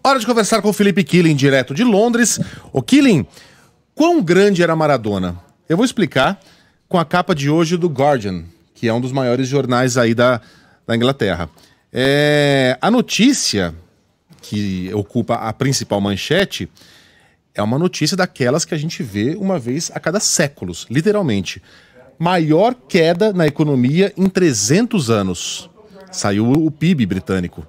Hora de conversar com o Felipe Killing, direto de Londres. Ô Killing, quão grande era Maradona? Eu vou explicar com a capa de hoje do Guardian, que é um dos maiores jornais aí da Inglaterra. A notícia que ocupa a principal manchete é uma notícia daquelas que a gente vê uma vez a cada séculos, literalmente. Maior queda na economia em 300 anos. Saiu o PIB britânico.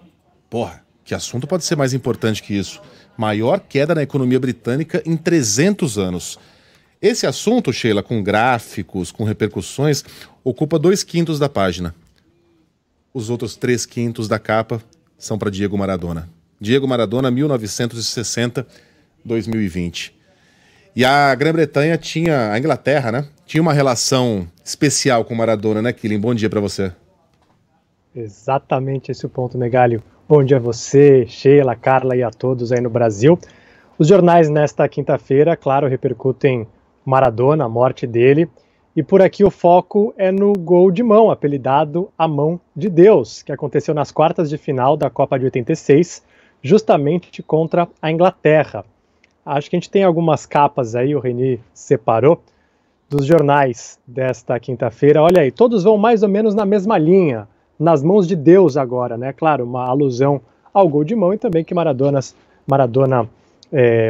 Porra, que assunto pode ser mais importante que isso? Maior queda na economia britânica em 300 anos. Esse assunto, Sheila, com gráficos, com repercussões, ocupa 2/5 da página. Os outros 3/5 da capa são para Diego Maradona. Diego Maradona, 1960-2020. E a Grã-Bretanha tinha, a Inglaterra, né? Tinha uma relação especial com Maradona, né, Killing? Bom dia para você. Exatamente esse é o ponto, Megalho. Bom dia a você, Sheila, Carla e a todos aí no Brasil. Os jornais nesta quinta-feira, claro, repercutem Maradona, a morte dele. E por aqui o foco é no gol de mão, apelidado a mão de Deus, que aconteceu nas quartas de final da Copa de 86, justamente contra a Inglaterra. Acho que a gente tem algumas capas aí, o Reni separou, dos jornais desta quinta-feira. Olha aí, todos vão mais ou menos na mesma linha, nas mãos de Deus agora, né? Claro, uma alusão ao gol de mão e também que Maradona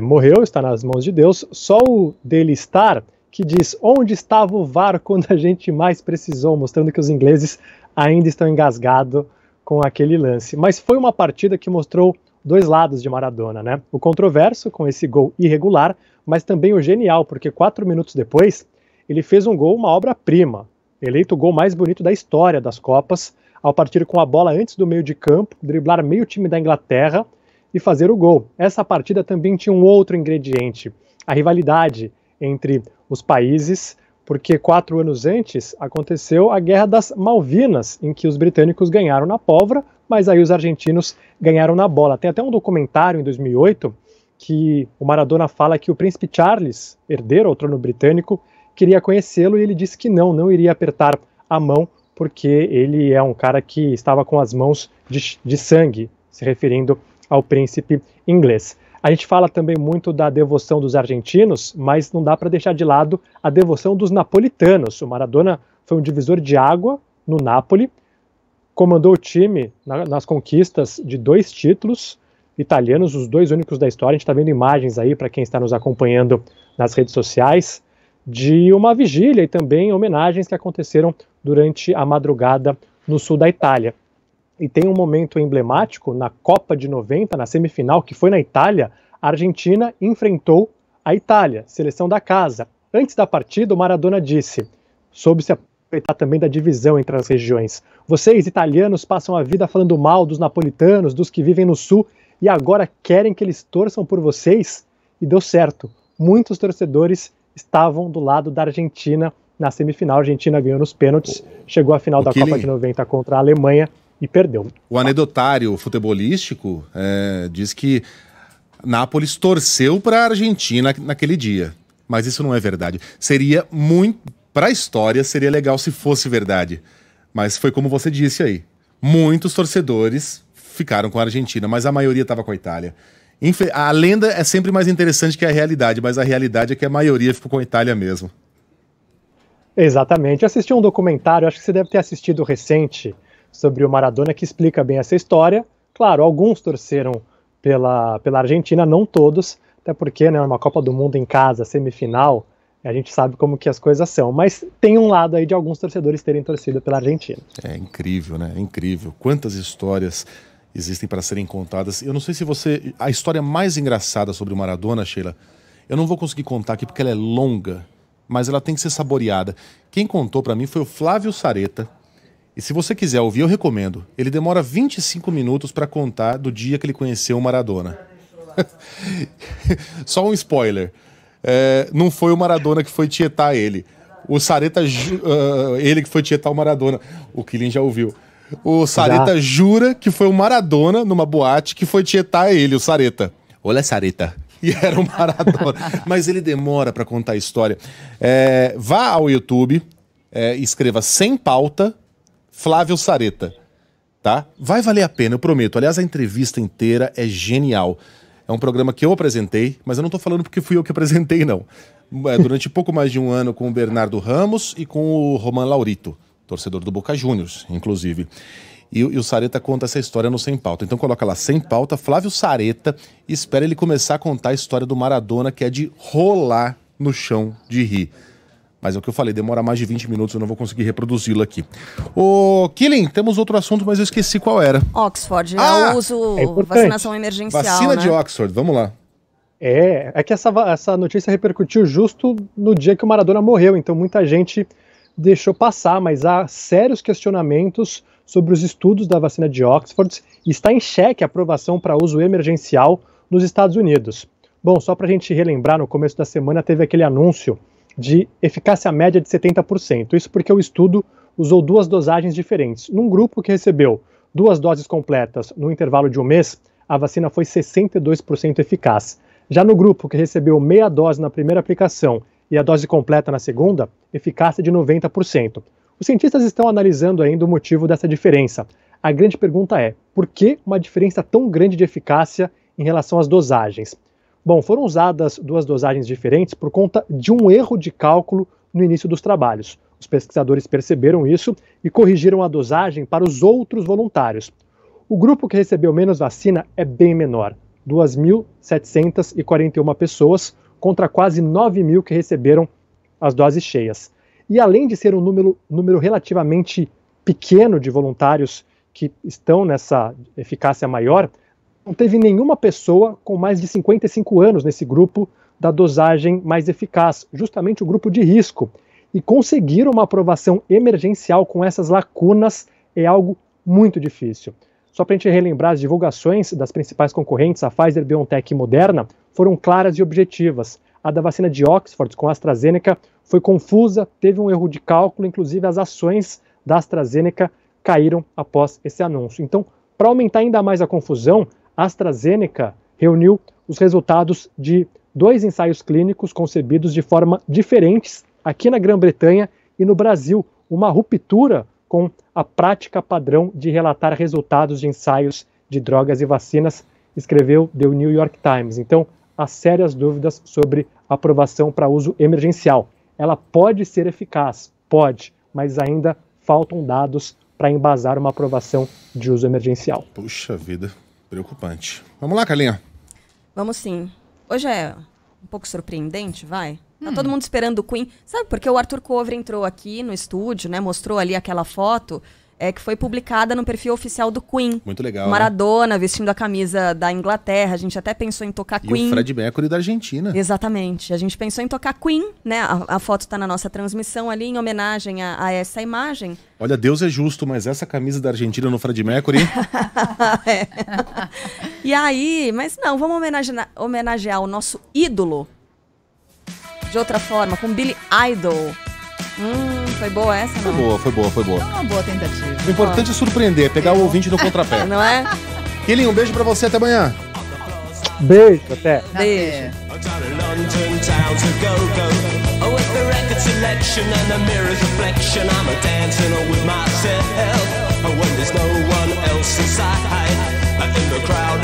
morreu, está nas mãos de Deus. Só o dele estar, que diz, onde estava o VAR quando a gente mais precisou, mostrando que os ingleses ainda estão engasgados com aquele lance. Mas foi uma partida que mostrou dois lados de Maradona, né? O controverso, com esse gol irregular, mas também o genial, porque 4 minutos depois, ele fez um gol, uma obra-prima, eleito o gol mais bonito da história das Copas, ao partir com a bola antes do meio de campo, driblar meio time da Inglaterra e fazer o gol. Essa partida também tinha um outro ingrediente, a rivalidade entre os países, porque 4 anos antes aconteceu a Guerra das Malvinas, em que os britânicos ganharam na pólvora, mas aí os argentinos ganharam na bola. Tem até um documentário em 2008 que o Maradona fala que o príncipe Charles, herdeiro ao trono britânico, queria conhecê-lo e ele disse que não iria apertar a mão, porque ele é um cara que estava com as mãos de sangue, se referindo ao príncipe inglês. A gente fala também muito da devoção dos argentinos, mas não dá para deixar de lado a devoção dos napolitanos. O Maradona foi um divisor de água no Napoli, comandou o time nas conquistas de 2 títulos italianos, os 2 únicos da história. A gente está vendo imagens aí, para quem está nos acompanhando nas redes sociais, de uma vigília e também homenagens que aconteceram durante a madrugada no sul da Itália. E tem um momento emblemático na Copa de 90, na semifinal, que foi na Itália. A Argentina enfrentou a Itália, seleção da casa. Antes da partida, o Maradona disse, soube se aproveitar também da divisão entre as regiões: vocês, italianos, passam a vida falando mal dos napolitanos, dos que vivem no sul, e agora querem que eles torçam por vocês? E deu certo. Muitos torcedores estavam do lado da Argentina na semifinal. A Argentina ganhou nos pênaltis, chegou à final da Copa de 90 contra a Alemanha e perdeu. O anedotário futebolístico diz que Nápoles torceu para a Argentina naquele dia, mas isso não é verdade. Seria muito, para a história, seria legal se fosse verdade, mas foi como você disse aí, muitos torcedores ficaram com a Argentina, mas a maioria estava com a Itália. A lenda é sempre mais interessante que a realidade, mas a realidade é que a maioria ficou com a Itália mesmo. Exatamente. Eu assisti um documentário, acho que você deve ter assistido recente, sobre o Maradona, que explica bem essa história. Claro, alguns torceram pela Argentina, não todos, até porque, né, uma Copa do Mundo em casa, semifinal, a gente sabe como que as coisas são, mas tem um lado aí de alguns torcedores terem torcido pela Argentina. É incrível, né? É incrível. Quantas histórias existem para serem contadas. Eu não sei se você... A história mais engraçada sobre o Maradona, Sheila, eu não vou conseguir contar aqui porque ela é longa, mas ela tem que ser saboreada. Quem contou para mim foi o Flávio Sareta. E se você quiser ouvir, eu recomendo. Ele demora 25 minutos para contar do dia que ele conheceu o Maradona. Só um spoiler. Não foi o Maradona que foi tietar ele. O Sareta, ele que foi tietar o Maradona. O Killing já ouviu. O Sareta jura que foi o Maradona numa boate que foi tietar ele, o Sareta. Olha, Sareta. E era o Maradona. Mas ele demora para contar a história. Vá ao YouTube, escreva Sem Pauta, Flávio Sareta. tá? Vai valer a pena, eu prometo. Aliás, a entrevista inteira é genial. É um programa que eu apresentei, mas eu não tô falando porque fui eu que apresentei, não. Durante pouco mais de um ano com o Bernardo Ramos e com o Roman Laurito, torcedor do Boca Juniors, inclusive. E o Sareta conta essa história no Sem Pauta. Então coloca lá, Sem Pauta, Flávio Sareta, e espera ele começar a contar a história do Maradona, que é de rolar no chão de rir. Mas é o que eu falei, demora mais de 20 minutos, eu não vou conseguir reproduzi-lo aqui. Ô, Killing, temos outro assunto, mas eu esqueci qual era. Oxford, eu uso vacinação emergencial, Vacina, né? de Oxford, vamos lá. É que essa notícia repercutiu justo no dia que o Maradona morreu, então muita gente deixou passar, mas há sérios questionamentos sobre os estudos da vacina de Oxford e está em xeque a aprovação para uso emergencial nos Estados Unidos. Bom, só para a gente relembrar, no começo da semana teve aquele anúncio de eficácia média de 70%. Isso porque o estudo usou 2 dosagens diferentes. Num grupo que recebeu 2 doses completas no intervalo de um mês, a vacina foi 62% eficaz. Já no grupo que recebeu meia dose na primeira aplicação e a dose completa na segunda, eficácia de 90%. Os cientistas estão analisando ainda o motivo dessa diferença. A grande pergunta é, por que uma diferença tão grande de eficácia em relação às dosagens? Bom, foram usadas 2 dosagens diferentes por conta de um erro de cálculo no início dos trabalhos. Os pesquisadores perceberam isso e corrigiram a dosagem para os outros voluntários. O grupo que recebeu menos vacina é bem menor, 2.741 pessoas contra quase 9.000 que receberam as doses cheias. E além de ser um número relativamente pequeno de voluntários que estão nessa eficácia maior, não teve nenhuma pessoa com mais de 55 anos nesse grupo da dosagem mais eficaz, justamente o grupo de risco. E conseguir uma aprovação emergencial com essas lacunas é algo muito difícil. Só para a gente relembrar, as divulgações das principais concorrentes, a Pfizer, BioNTech e Moderna, foram claras e objetivas. A da vacina de Oxford com a AstraZeneca foi confusa, teve um erro de cálculo, inclusive as ações da AstraZeneca caíram após esse anúncio. Então, para aumentar ainda mais a confusão, a AstraZeneca reuniu os resultados de 2 ensaios clínicos concebidos de forma diferentes aqui na Grã-Bretanha e no Brasil, uma ruptura com a prática padrão de relatar resultados de ensaios de drogas e vacinas, escreveu The New York Times. Então, há sérias dúvidas sobre a aprovação para uso emergencial. Ela pode ser eficaz, pode, mas ainda faltam dados para embasar uma aprovação de uso emergencial. Puxa vida. Preocupante. Vamos lá, Carlinha. Vamos sim. Hoje é um pouco surpreendente, vai? Tá todo mundo esperando o Queen. Sabe, porque o Arthur Cover entrou aqui no estúdio, né? Mostrou ali aquela foto que foi publicada no perfil oficial do Queen. Muito legal, Maradona, né? Vestindo a camisa da Inglaterra. A gente até pensou em tocar Queen. E o Fred Mercury da Argentina. Exatamente. A gente pensou em tocar Queen, né? A foto tá na nossa transmissão ali, em homenagem a essa imagem. Olha, Deus é justo, mas essa camisa da Argentina no Fred Mercury... É. E aí, mas não, vamos homenagear o nosso ídolo de outra forma, com Billy Idol. Foi boa essa, não? Foi boa. É uma boa tentativa. O importante é surpreender, pegar o ouvinte no contrapé. Não é? Killing, um beijo pra você, até amanhã. Beijo, até. Beijo.